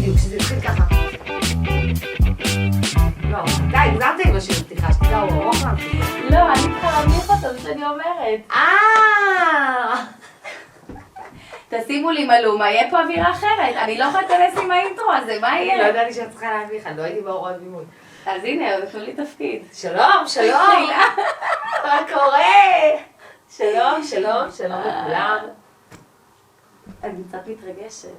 בדיוק, שזה התחיל ככה. לא, די, הגזמת עם השיר פתיחה, שתדע, הוא ארוך מהפתיחה. לא, אני צריכה להמליך אותו, זה שאני אומרת. תשימו לי מלומה, יהיה פה אווירה אחרת. אני לא יכולה להתכנס עם האינטרו הזה, מה יהיה? לא ידעתי שאת צריכה להנמיך, אני לא הייתי בהוראות בימוי. אז הנה, נתנו לי תפקיד. שלום, שלום! מה קורה? שלום, שלום, שלום לכולם. אני קצת מתרגשת.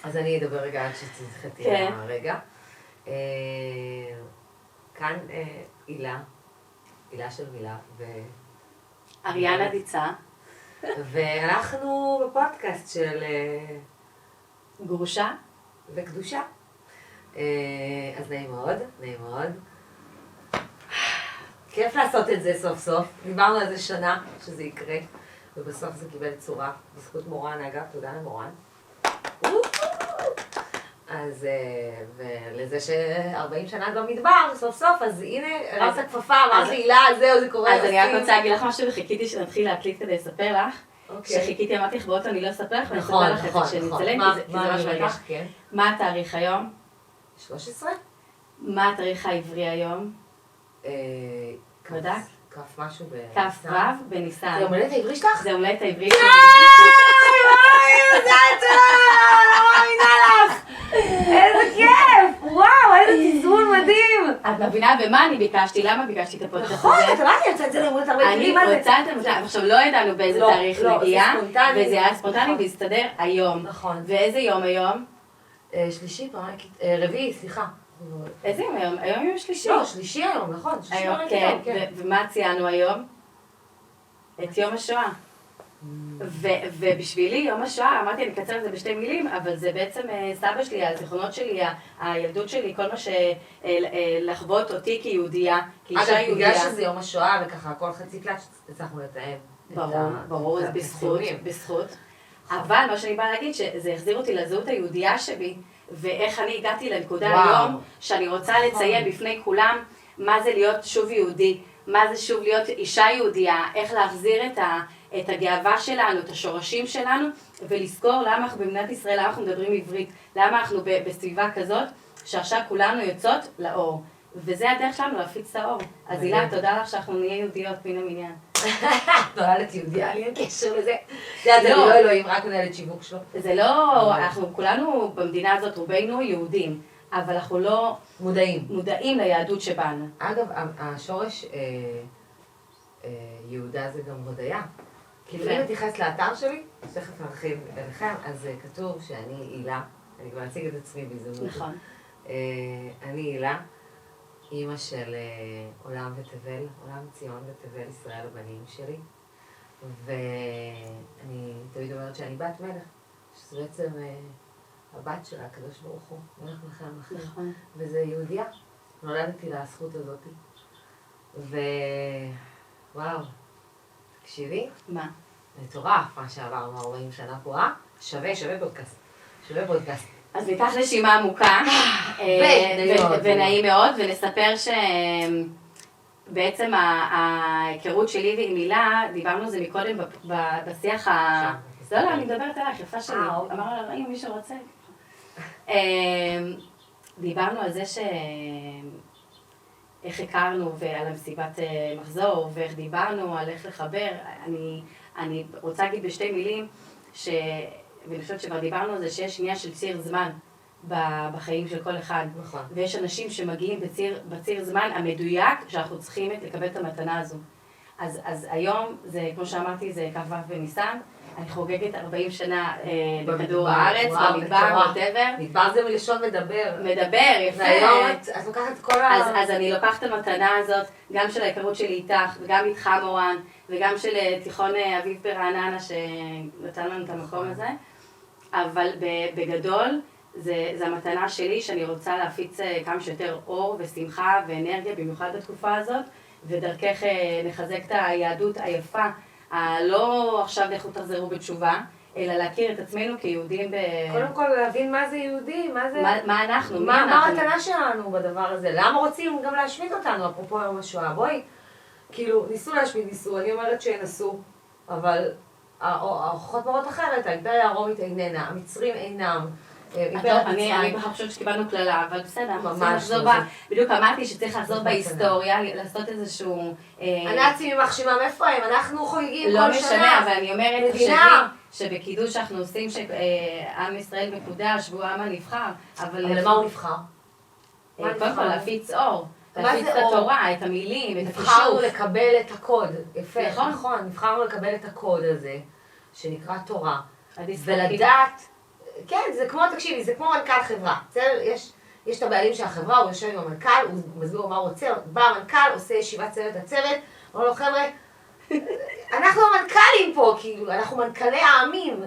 אז אני אדבר רגע עד שתתחתי הרגע. כאן הילה של מילה אריאנה דיצה. ואנחנו בפודקאסט של גרושה וקדושה. אז נעים מאוד, נעים מאוד. כיף לעשות את זה סוף סוף. דיברנו על זה שנה שזה יקרה, ובסוף זה קיבל צורה. בזכות מורן, אגב, תודה למורן. אז, ולזה ש40 שנה גם מדבר, סוף סוף, אז הנה, הרמת הכפפה, אמרת לי, הילה, זהו, זה קורה. אז אני רק רוצה להגיד לך משהו, וחיכיתי שנתחיל להקליט כדי לספר לך. שחיכיתי, אמרתי לך, באות אני לא אספר לך, ואני אספר לך את זה כשנצלם, כי זה מה שמרגש. מה התאריך היום? 13? מה התאריך העברי היום? בדק? כף משהו כף ו' בניסן. זה הולדת העברי שלך? זה הולדת העברי שלי. וואי, מזל טוב! לא מאמינה לך! איזה כיף! וואו, איזה תזמון מדהים! את מבינה במה אני ביקשתי? למה ביקשתי את הפודקאסט הזה? נכון, את אמרת לי, יוצאת את זה להומות הרבה אני רוצה את המותג, עכשיו לא ידענו באיזה תאריך נגיע, וזה היה ספונטני והסתדר היום. נכון. ואיזה יום היום? שלישי, רביעי, סליחה. איזה יום היום? היום יום שלישי. לא, שלישי היום, נכון. כן, ומה ציינו היום? את יום השואה. ובשבילי יום השואה, אמרתי אני אקצר את זה בשתי מילים, אבל זה בעצם סבא שלי, הזיכרונות שלי, הילדות שלי, כל מה שלחוות אותי כיהודייה, כאישה יהודייה. בגלל שזה יום השואה וככה, כל חצי קלט הצלחנו לתאם. ברור, זה בזכות. אבל מה שאני באה להגיד, שזה החזיר אותי לזהות היהודייה שלי, ואיך אני הגעתי לנקודה היום, שאני רוצה לציין בפני כולם מה זה להיות שוב יהודי, מה זה שוב להיות אישה יהודייה, איך להחזיר את הגאווה שלנו, את השורשים שלנו, ולזכור למה אנחנו במדינת ישראל, למה אנחנו מדברים עברית, למה אנחנו בסביבה כזאת, שעכשיו כולנו יוצאות לאור. וזה הדרך שלנו להפיץ את האור. אז הילה, תודה לך שאנחנו נהיה יהודיות מן המניין. נולדת יהודיה, לי אין קשר לזה. זה לא אלוהים, רק מנהלת שיווק שלו. זה לא, אנחנו כולנו במדינה הזאת, רובנו יהודים, אבל אנחנו לא מודעים ליהדות שבנו. אגב, השורש יהודה זה גם הודיה. כאילו אם נתייחס לאתר שלי, תכף נרחיב אליכם, אז כתוב שאני הילה, אני כבר אציג את עצמי בהזדמנות. נכון. אני הילה, אימא של עולם ותבל, עולם ציון ותבל ישראל הבנים שלי. ואני תמיד אומרת שאני בת מלך, שזה בעצם הבת שלה, הקדוש ברוך הוא, מלך מלכי המלכים. נכון. וזה יהודיה, נולדתי לזכות הזאת. וואו, תקשיבי. מה? מטורף מה שעברנו 40 שנה פה, שווה פודקאסט. שווה פודקאסט. אז ניקח נשימה עמוקה, ונעים מאוד, ונספר שבעצם ההיכרות שלי ועם הילה, דיברנו על זה מקודם בשיח לא, אני מדברת עליך, יפה שלי, אמרנו לה, אם מישהו רוצה. דיברנו על זה איך הכרנו ועל המסיבת מחזור, ואיך דיברנו על איך לחבר. אני רוצה להגיד בשתי מילים, ואני חושבת שכבר דיברנו על זה שיש עניין של ציר זמן בחיים של כל אחד. נכון. ויש אנשים שמגיעים בציר זמן המדויק שאנחנו צריכים לקבל את המתנה הזו. אז היום, זה, כמו שאמרתי, זה כ"ו בניסן. אני חוגגת 40 שנה בכדור הארץ, במדבר, whatever. מדבר זה מלשון מדבר. מדבר, יפה. והיום את לוקחת את כל אז אני לוקחת את המתנה הזאת, גם של ההיכרות שלי איתך, וגם איתך מורן, וגם של תיכון אביב ברעננה, שנתן לנו את המקום הזה. אבל בגדול, זה המתנה שלי, שאני רוצה להפיץ כמה שיותר אור ושמחה ואנרגיה, במיוחד בתקופה הזאת, ודרכך לחזק את היהדות היפה, לא עכשיו לכו תחזרו בתשובה, אלא להכיר את עצמנו כיהודים קודם כל להבין מה זה יהודי, מה זה... מה אנחנו, מה המתנה שלנו בדבר הזה? למה רוצים גם להשמיד אותנו, אפרופו יום השואה? בואי, כאילו, ניסו להשמיד, אני אומרת שינסו, אבל ההוכחות מראות אחרת, האימפריה הרומית איננה, המצרים אינם, אני בכלל חושבת שקיבלנו כללה, אבל בסדר, בדיוק אמרתי שצריך לחזור בהיסטוריה, לעשות איזשהו... הנאצים יימח שמם, איפה הם? אנחנו חוגגים כל שנה. לא משנה, אבל אני אומרת, שבקידוש שאנחנו עושים שעם ישראל מקודש והוא העם הנבחר, אבל למה הוא נבחר? קודם כל להפיץ אור, להפיץ את התורה, את המילים, את הכישוף. נבחרנו לקבל את הקוד, יפה, נכון, נבחרנו לקבל את הקוד הזה, שנקרא תורה, ולדעת, כן, זה כמו, תקשיבי, זה כמו מנכ"ל חברה, בסדר? יש את הבעלים של החברה, הוא יושב עם המנכ"ל, הוא מסביר מה הוא רוצה, בא המנכ"ל, עושה ישיבת הצוות, אומר לו, חבר'ה, אנחנו המנכ"לים פה, כאילו, אנחנו מנכ"לי העמים,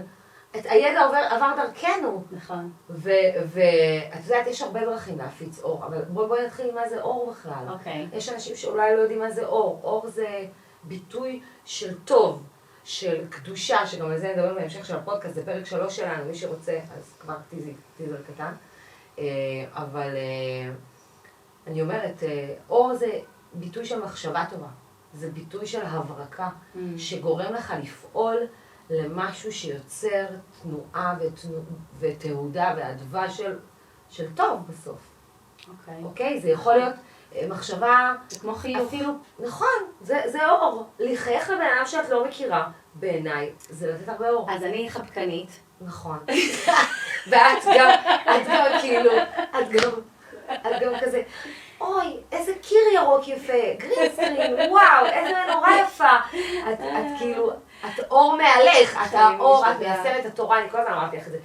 הידע עבר דרכנו. נכון. ואת יודעת, יש הרבה דרכים להפיץ אור, אבל בואי נתחיל עם מה זה אור בכלל. אוקיי. יש אנשים שאולי לא יודעים מה זה אור. אור זה ביטוי של טוב, של קדושה, שגם על זה נדבר בהמשך של הפודקאסט, זה פרק 3 שלנו, מי שרוצה, אז כבר טיזר קטן. אבל אני אומרת, אור זה ביטוי של מחשבה טובה. זה ביטוי של הברקה, שגורם לך לפעול למשהו שיוצר תנועה ותהודה ואדווה של טוב בסוף. אוקיי? זה יכול להיות מחשבה... זה כמו חיוך. אפילו, נכון, זה אור. לחייך לבן אדם שאת לא מכירה, בעיניי, זה לתת הרבה אור. אז אני חפקנית. נכון. ואת גם כאילו, את גם כזה, אוי, איזה קיר ירוק יפה, גרינסקרין, וואו, איזה נורא יפה. את כאילו, את אור מעלך, את האור, את מיישמת את התורה, אני כל הזמן אמרתי לך את זה.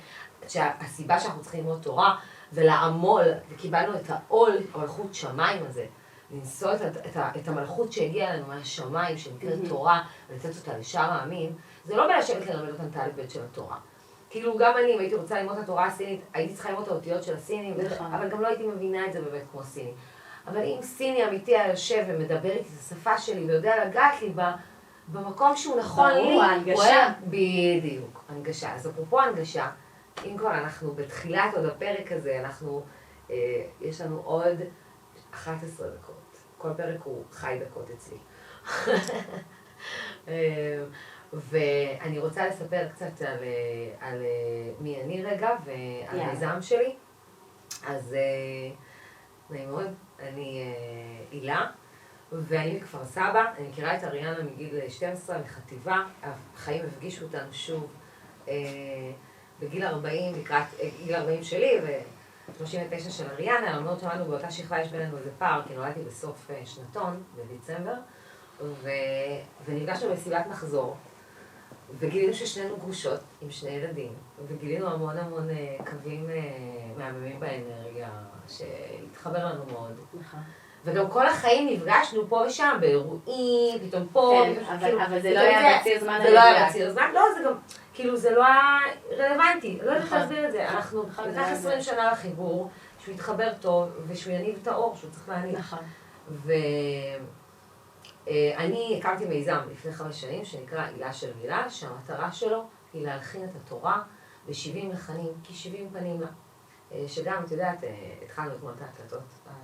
שהסיבה שאנחנו צריכים ללמוד תורה ולעמול, וקיבלנו את העול, המלכות שמיים הזה, לנסוע את המלכות שהגיעה לנו מהשמיים, שנקראת תורה, ולתת אותה לשאר העמים, זה לא בלשבת ללמד אותם את האלף-בית של התורה. כאילו גם אני, אם הייתי רוצה ללמוד את התורה הסינית, הייתי צריכה ללמוד את האותיות של הסינים, אבל גם לא הייתי מבינה את זה באמת כמו סיני. אבל אם סיני אמיתי היה יושב ומדבר איתי את השפה שלי ויודע לגעת לי במקום שהוא נכון לי, ברור, ההנגשה. בדיוק, הנגשה. אז אפרופו הנגשה, אם כבר אנחנו בתחילת עוד הפרק הזה, יש לנו עוד 11 דקות. כל פרק הוא חי דקות אצלי. ואני רוצה לספר קצת על מי אני רגע ועל המיזם שלי. אז נעים מאוד, אני הילה, ואני בכפר סבא. אני מכירה את אריאנה מגיל 12 מחטיבה. החיים הפגישו אותנו שוב בגיל 40, לקראת גיל 40 שלי ו-39 של אריאנה. למרות שלנו באותה שכבה יש בינינו איזה פער, כי נולדתי בסוף שנתון, בדצמבר, ונפגשנו במסיבת מחזור. וגילינו ששנינו גרושות עם 2 ילדים, וגילינו המון קווים מהממים באנרגיה, שהתחבר לנו מאוד. וגם כל החיים נפגשנו פה ושם, באירועים, פתאום פה. כן, אבל זה לא היה בציר זמן. זה לא היה בציר זמן, לא, זה גם, כאילו זה לא היה רלוונטי, לא יודעת להסביר את זה. אנחנו לקח 20 שנה לחיבור, שהוא יתחבר טוב, ושהוא יניב את האור, שהוא צריך להניב. נכון. אני הקמתי מיזם לפני 5 שנים שנקרא הילה של מילה, שהמטרה שלו היא להלחין את התורה ב-70 לחנים, כ-70 פנים לה. שגם, את יודעת, התחלנו אתמול את ההקלטות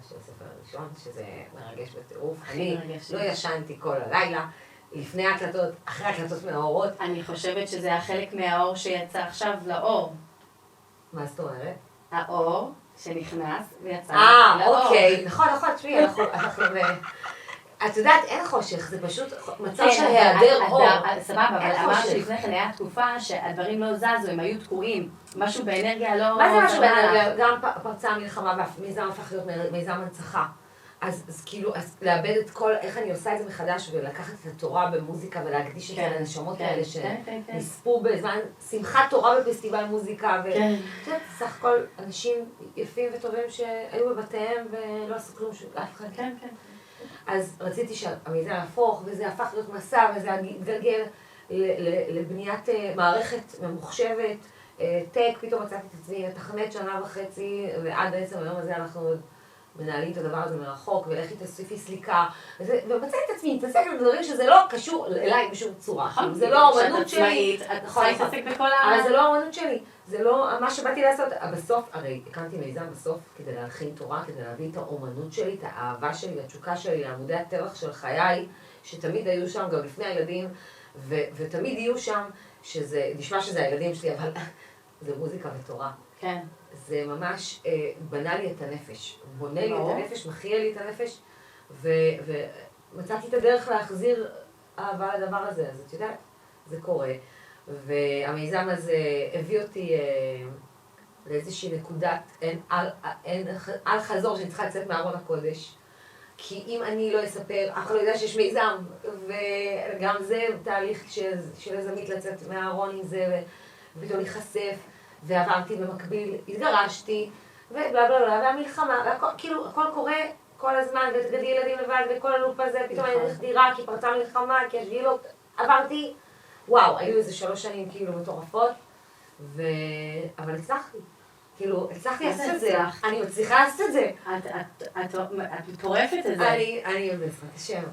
של הספר הראשון, שזה מרגש בטירוף. אני לא ישנתי כל הלילה, לפני ההקלטות, אחרי ההקלטות מהאורות. אני חושבת שזה החלק מהאור שיצא עכשיו לאור. מה זאת אומרת? האור שנכנס ויצא לאור. אוקיי, נכון, תשמעי, אנחנו את יודעת, אין חושך, זה פשוט מצב של היעדר אור. סבבה, אבל אמרת שלפני כן היה תקופה שהדברים לא זזו, הם היו תקועים. משהו באנרגיה לא... מה זה משהו באנרגיה? גם פרצה המלחמה והמיזם הפך להיות מיזם הנצחה. אז כאילו, לאבד את כל, איך אני עושה את זה מחדש, ולקחת את התורה במוזיקה ולהקדיש את זה לנשמות האלה שנספו בזמן שמחת תורה בפסטיבל מוזיקה. ואת סך הכל אנשים יפים וטובים שהיו בבתיהם ולא עשו כלום שאף אחד. כן, כן. אז רציתי שהמיזם יהפוך, וזה הפך להיות מסע, וזה התגלגל לבניית מערכת ממוחשבת, טק, פתאום מצאתי את עצמי, מתכנת 1.5 שנה, ועד בעצם היום הזה אנחנו עוד מנהלים את הדבר הזה מרחוק, ולכי תוסיפי סליקה, ומצאתי את עצמי, מתעסקת בדברים שזה לא קשור אליי בשום צורה. זה לא האמנות שלי. את צריכה להתעסק בכל אבל זה לא האמנות שלי. זה לא מה שבאתי לעשות. בסוף, הרי הקמתי מיזם בסוף כדי להלחין תורה, כדי להביא את האמנות שלי, את האהבה שלי והתשוקה שלי לעמודי הטבח של חיי, שתמיד היו שם גם לפני הילדים, ותמיד יהיו שם, שזה, נשמע שזה הילדים שלי, אבל זה מוזיקה ותורה. כן. זה ממש בנה לי את הנפש, בונה לי את הנפש, מחיה לי את הנפש, ומצאתי את הדרך להחזיר אהבה לדבר הזה, אז את יודעת, זה קורה. והמיזם הזה הביא אותי לאיזושהי נקודת, אין על חזור שאני צריכה לצאת מארון הקודש. כי אם אני לא אספר, אף אחד לא יודע שיש מיזם, וגם זה תהליך של הזמית לצאת מהארון עם זה, ופתאום להיחשף, ועברתי במקביל, התגרשתי, ובלה בלה בלה, והמלחמה, כאילו הכל קורה כל הזמן, ותגדי ילדים לבד, וכל הלופ הזה, פתאום אני הולכת דירה, כי פרצה מלחמה, כי השבילות, עברתי, וואו, היו איזה 3 שנים כאילו מטורפות, אבל הצלחתי. כאילו, הצלחתי לעשות את זה, אני מצליחה לעשות את זה. את מטורפת את זה. אני בעזרת השם.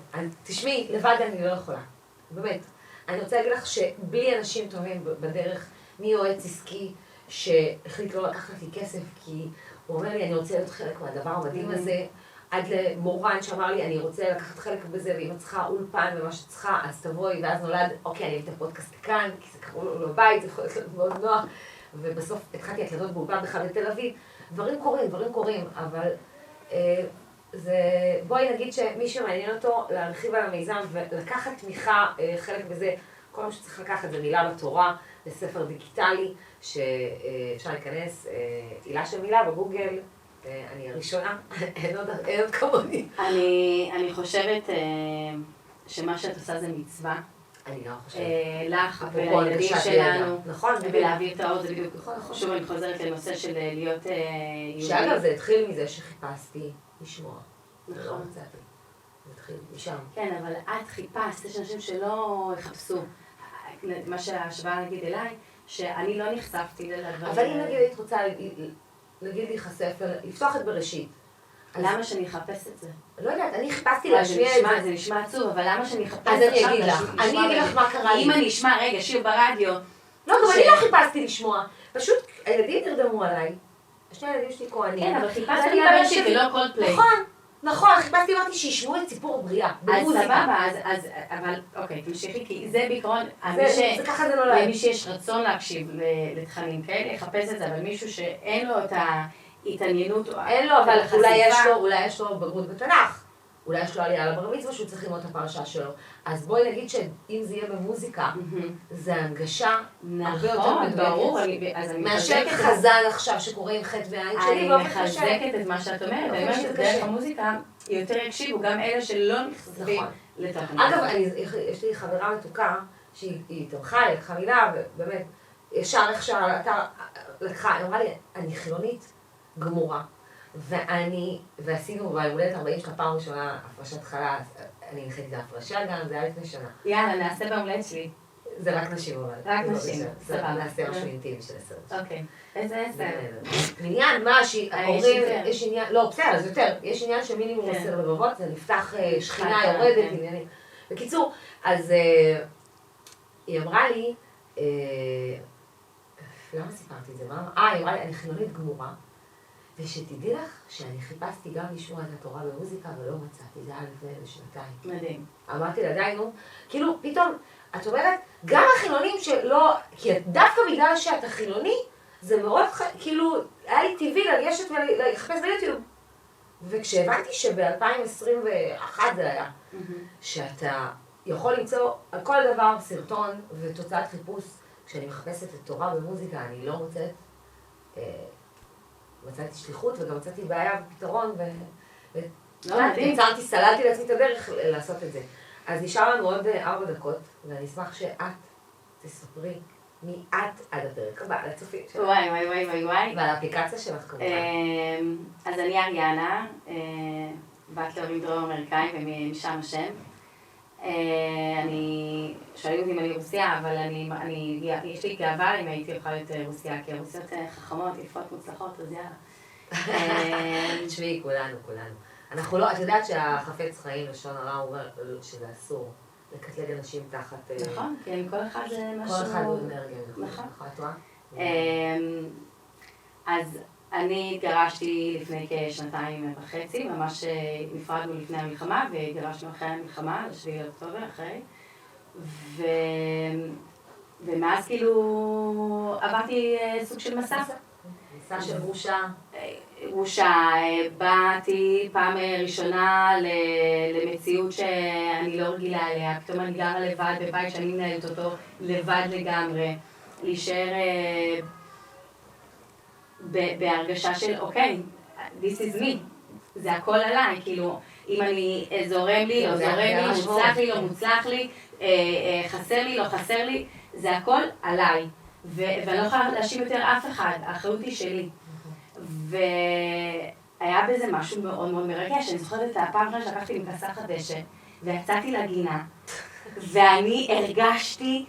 תשמעי, לבד אני לא יכולה. באמת. אני רוצה להגיד לך שבלי אנשים טובים בדרך, מי יועץ עסקי שהחליט לא לקחת לי כסף, כי הוא אומר לי, אני רוצה להיות חלק מהדבר המדהים הזה, עד למורן שאמר לי, אני רוצה לקחת חלק בזה, ואם את צריכה אולפן ומה שצריכה, אז תבואי, ואז נולד, אוקיי, אני אביא את הפודקאסט לכאן, כי זה קראו לו בבית, זה יכול להיות מאוד נוח. ובסוף התחלתי הקלטות באולפן בכלל בתל אביב. דברים קורים, אבל בואי נגיד שמי שמעניין אותו להרחיב על המיזם ולקחת תמיכה, חלק בזה, כל מה שצריך לקחת זה מילה בתורה, זה ספר דיגיטלי שאפשר להיכנס, עילה של מילה בגוגל, אני הראשונה, אין עוד כמוני. אני חושבת שמה שאת עושה זה מצווה. אני גם חושבת. לך ולילדים שלנו, נכון, ולהעביר את האור, זה בדיוק, שוב אני חוזרת לנושא של להיות יהודי. שאגב, זה התחיל מזה שחיפשתי לשמוע. נכון. לא מצאתי. זה התחיל משם. כן, אבל את חיפשת, יש אנשים שלא יחפשו. מה שההשוואה נגיד אליי, שאני לא נחשפתי לדברים. אבל אם נגיד היית רוצה, נגיד להיחשף, לפתוח את בראשית. למה שאני אחפש את זה? לא יודעת, אני חיפשתי להשמיע את זה. זה נשמע עצוב, אבל למה שאני אחפש אז אני אגיד לך, מה קרה לי. אם אני אשמע, רגע, שיר ברדיו. לא, גם אני לא חיפשתי לשמוע. פשוט הילדים נרדמו עליי. שני הילדים שלי כהנים. כן, אבל חיפשתי בראשית ולא קולדפליי. נכון, חיפשתי, אמרתי שישמעו את סיפור בריאה, במוזיקה. אז סבבה, אבל אוקיי, תמשיכי, כי זה בעיקרון, זה ככה זה נולד. למי שיש רצון להקשיב לתכנים כאלה, יחפש את זה, אבל מישהו שאין לו את ההתעניינות, אין לו, אבל אולי יש לו בגרות בתנ"ך. אולי יש לו עלייה לבר מצווה שהוא צריך ללמוד את הפרשה שלו. אז בואי נגיד שאם זה יהיה במוזיקה, זה הנגשה הרבה יותר מדויקת. ברור, מאשר חזן עכשיו שקורא עם חטא ועין שלי. אני מחזקת את מה שאת אומרת, אני אומרת שדרך המוזיקה יותר יקשיבו, גם אלה שלא נחשפים לתוכן. אגב, יש לי חברה מתוקה, שהיא תמכה, היא לקחה מילה, ובאמת, ישר איך שאתה לקחה, היא אמרה לי, אני חילונית גמורה. ועשינו ביום הולדת 40 של הפעם ראשונה הפרשת חלה, אני נחליתי את ההפרשה גם, זה היה לפני שנה. יאללה, נעשה ביום הולדת שלי. זה רק נשים אבל. רק נשים, סבבה. נעשה משהו אינטימי של 10. אוקיי. איזה 10? עניין, מה שאומרים, יש עניין, לא, בסדר, זה יותר, יש עניין של מינימום 10 לבבות, זה נפתח שכינה יורדת, עניינים. בקיצור, אז היא אמרה לי, למה סיפרתי את זה? היא אמרה לי, אני חילונית גמורה. ושתדעי לך שאני חיפשתי גם לשמוע את התורה במוזיקה ולא מצאתי, זה היה לפני שנתיים. מדהים. אמרתי לה, די נו, כאילו פתאום, את אומרת, גם החילונים שלא, כי דווקא בגלל שאתה חילוני, זה מאוד, כאילו, היה לי טבעי לגשת ולחפש ביוטיוב. וכשהבנתי שב-2021 זה היה, שאתה יכול למצוא על כל דבר סרטון ותוצאת חיפוש, כשאני מחפשת את תורה במוזיקה, אני לא מוצאת, מצאתי שליחות וגם מצאתי בעיה ופתרון ויצרתי, סללתי לעצמי את הדרך לעשות את זה. אז נשאר לנו עוד 4 דקות, ואני אשמח שאת תספרי מאת עד הפרק הבא, לצופים שלך. וואי. ועל האפליקציה שלך כמובן. אז אני אריאנה, בת להורים דרום אמריקאים ומשם השם. אני, שואלים אותי אם אני רוסיה, אבל יש לי גאווה אם הייתי יכולה להיות רוסיה, כי הרוסיות חכמות, יפות, מוצלחות, אז יאללה. תשמעי, כולנו. אנחנו לא, את יודעת שהחפץ חיים לשון הרע אומר שזה אסור לקטלג אנשים תחת... נכון, כן, כל אחד זה משהו... כל אחד הוא אנרגיה, נכון. את רואה? אז אני התגרשתי לפני כ2.5, ממש נפרדנו לפני המלחמה, והתגרשנו אחרי המלחמה, ל7 באוקטובר, אחרי. ומאז כאילו עברתי סוג של מסע. סשה גרושה. גרושה, באתי פעם ראשונה למציאות שאני לא רגילה אליה, פתאום אני גרה לבד בבית שאני מנהלת אותו לבד לגמרי, להישאר בהרגשה של אוקיי, this is me, זה הכל עליי, כאילו אם אני זורם לי, לא זורם לי, מוצלח לי, לא מוצלח לי, חסר לי, לא חסר לי, זה הכל עליי, ואני לא יכולה להאשים יותר אף אחד, האחריות היא שלי. והיה בזה משהו מאוד מאוד מרגש, אני זוכרת את הפעם ראשונה שלקחתי מכסחת דשא, ויצאתי לגינה, ואני הרגשתי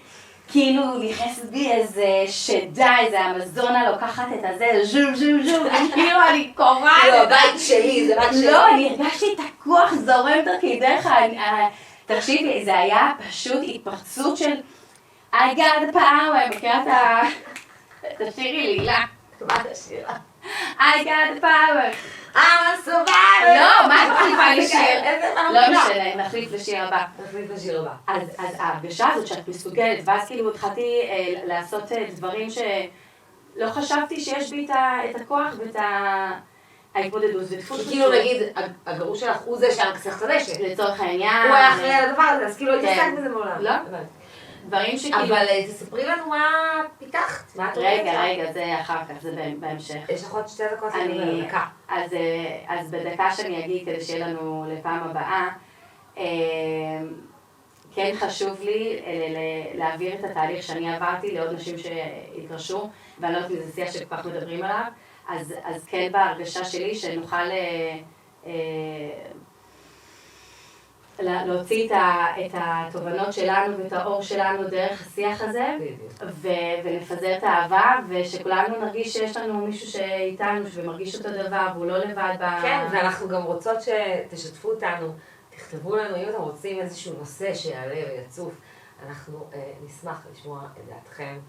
כאילו נכנסת בי איזה שדה, איזה אמזונה לוקחת את הזה, ז'ו ז'ו ז'ו, וכאילו אני קוראת. לא, הבית שלי, זה רק שלי. לא, אני הרגשתי את הכוח זורם דרכי דרך, תקשיבי, זה היה פשוט התפרצות של I got the power, מכירה את ה... תשאירי לי, הילה. מה תשאירה? I got the power. I'm a survivor. לא, מה את מחליפה לשיר? איזה לא משנה, נחליף לשיר הבא. נחליף לשיר הבא. אז ההרגשה הזאת שאת מסוגלת, ואז כאילו התחלתי לעשות דברים שלא חשבתי שיש בי את הכוח ואת ההתמודדות. כאילו נגיד, הגרוש שלך הוא זה שהיה כסך חדשת. לצורך העניין. הוא היה אחראי על הדבר הזה, אז כאילו התעסקת בזה מעולם. לא. דברים שכאילו... אבל תספרי לנו מה פיתחת, מה את רואה? רגע, זה אחר כך, זה בהמשך. יש לך עוד 2 דקות לדבר, דקה. אז בדקה שאני אגיד, כדי שיהיה לנו לפעם הבאה, כן חשוב לי להעביר את התהליך שאני עברתי לעוד נשים שהתרשו, ואני לא יודעת אם זה שיח שכל כך מדברים עליו, אז כן בהרגשה שלי שנוכל להוציא את התובנות שלנו ואת האור שלנו דרך השיח הזה, ונפזר את האהבה, ושכולנו נרגיש שיש לנו מישהו שאיתנו ומרגיש אותו דבר, והוא לא לבד כן, ואנחנו גם רוצות שתשתפו אותנו, תכתבו לנו אם אתם רוצים איזשהו נושא שיעלה ויצוף, אנחנו נשמח לשמוע את דעתכם,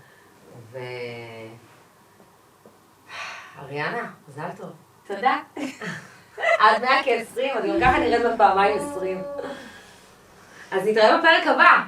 אריאנה, מזל טוב. תודה. עד 100 כ-20, אז גם ככה נראית בפעמיים 20. אז נתראה בפרק הבא.